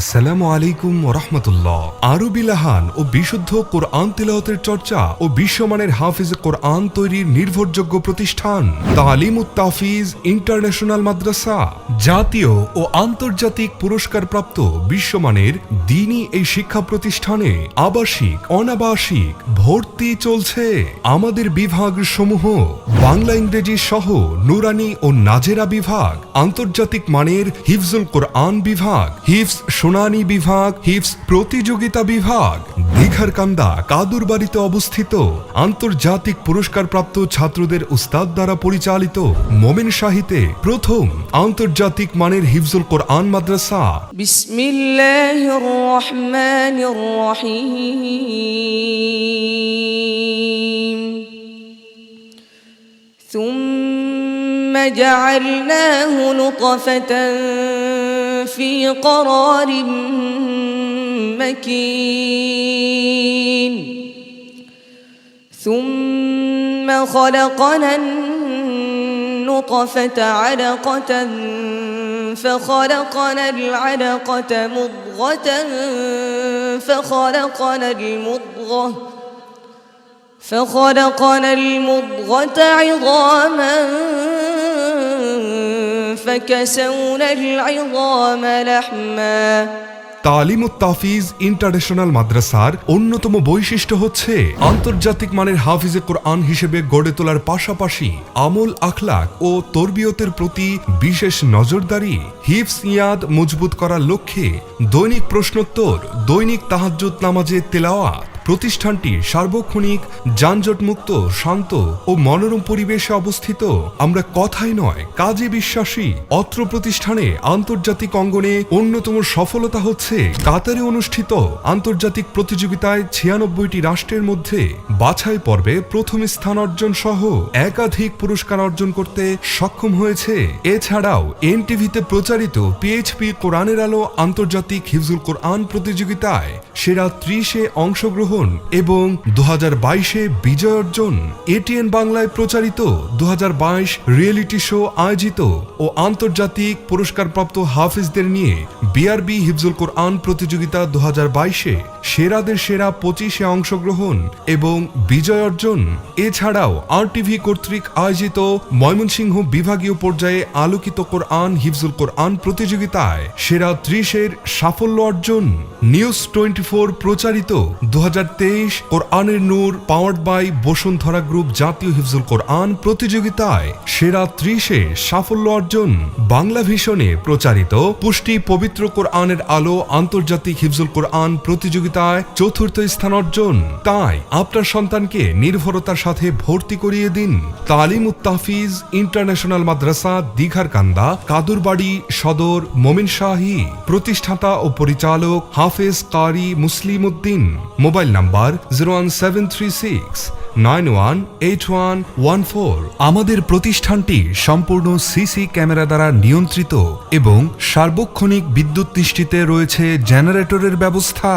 আসসালামু আলাইকুম ওয়া রাহমাতুল্লাহ। আরবি লাহান ও বিশুদ্ধ কোরআন তিলাওয়াতের চর্চা ও বিশ্বমানের হাফিজ কোরআন তৈরির নির্ভরযোগ্য প্রতিষ্ঠান তালিমুত তাহফিজ ইন্টারন্যাশনাল মাদ্রাসা। জাতীয় ও আন্তর্জাতিক পুরস্কারপ্রাপ্ত বিশ্বমানের দ্বীনী এই শিক্ষা প্রতিষ্ঠানে আবাসিক অনাবাসিক ভর্তি চলছে। আমাদের বিভাগ সমূহ বাংলা ইংরেজি সহ নুরানি ও নাজেরা বিভাগ, আন্তর্জাতিক মানের হিফজুল কোরআন বিভাগ, হিফজ শুনানি বিভাগ, হিফজ প্রতিযোগিতা বিভাগ। দীঘারকান্দা কাদুরবাড়িতে অবস্থিত আন্তর্জাতিক পুরস্কারপ্রাপ্ত ছাত্রদের উস্তাদ দ্বারা পরিচালিত মোমেন শাহীতে প্রথম আন্তর্জাতিক মানের হিফজুল কোরআন মাদ্রাসা। বিসমিল্লাহির রহমানির রহিম। ثم جعلناه نطفة في قرار مكين ثم خلقنا النطفة علقة فخلقنا العلقة مضغة فخلقنا المضغة عظاما فكسونا العظام لحما। তালিমুত তাহফিজ ইন্টারন্যাশনাল মাদ্রাসার অন্যতম বৈশিষ্ট্য হচ্ছে আন্তর্জাতিক মানের হাফিজে কোরআন হিসেবে গড়ে তোলার পাশাপাশি আমল আখলাক ও তরবিয়তের প্রতি বিশেষ নজরদারি। হিফজ ইয়াদ মজবুত করার লক্ষ্যে দৈনিক প্রশ্নোত্তর, দৈনিক তাহাজ্জুদ নামাজে তেলাওয়াত। প্রতিষ্ঠানটি সার্বক্ষণিক যানজটমুক্ত, শান্ত ও মনোরম পরিবেশে অবস্থিত। আমরা কথায় নয় কাজে বিশ্বাসী। অত্র প্রতিষ্ঠানে আন্তর্জাতিক অঙ্গনে অন্যতম সফলতা হচ্ছে কাতারে অনুষ্ঠিত আন্তর্জাতিক প্রতিযোগিতায় 96টি রাষ্ট্রের মধ্যে বাছাই পর্বে প্রথম স্থান অর্জন সহ একাধিক পুরস্কার অর্জন করতে সক্ষম হয়েছে। এছাড়াও এনটিভিতে প্রচারিত পিএইচপি কোরআনের আলো আন্তর্জাতিক হিফজুল কোরআন প্রতিযোগিতায় সেরা 30-এ অংশগ্রহণ এবং 2022-এ বিজয় অর্জন। এটিএন বাংলায় প্রচারিত 2022 রিয়েলিটি শো আয়োজিত ও আন্তর্জাতিক পুরস্কারপ্রাপ্ত হাফিজদের নিয়ে বিআরবি হিফজুল কোরআন প্রতিযোগিতা 2022-এ সেরাদের সেরা 25-এ অংশগ্রহণ এবং বিজয় অর্জন। এছাড়াও আরটিভি কর্তৃক আয়োজিত ময়মনসিংহ বিভাগীয় পর্যায়ে আলোকিত কোরআন হিফজুল কোরআন প্রতিযোগিতায় সেরা 30-এর সাফল্য অর্জন। নিউজ 24 প্রচারিত 2023 কোরআনের নূর পাওয়ার্ড বাই বসুন্ধরা গ্রুপ জাতীয় হিফজুল কোরআন প্রতিযোগিতায় সেরা 30-এ সাফল্য অর্জন। বাংলা ভিশনে প্রচারিত পুষ্টি পবিত্র কোরআনের আলো আন্তর্জাতিক হিফজুল কোরআন প্রতিযোগিতায় 4র্থ স্থান অর্জন। তাই আপনার সন্তানকে নির্ভরতার সাথে ভর্তি করিয়ে দিন তালিমুত তাহফিজ ইন্টারন্যাশনাল মাদ্রাসা, দীঘারকান্দা কাদুরবাড়ি সদর, মোমেন শাহী। প্রতিষ্ঠাতা ও পরিচালক হাফেজ কারি মুসলিম উদ্দিন। Mobile number 01736918114। আমাদের প্রতিষ্ঠানটি সম্পূর্ণ সিসি ক্যামেরা দ্বারা নিয়ন্ত্রিত এবং সার্বক্ষণিক বিদ্যুৎ নিষ্ঠিতে রয়েছে জেনারেটরের ব্যবস্থা।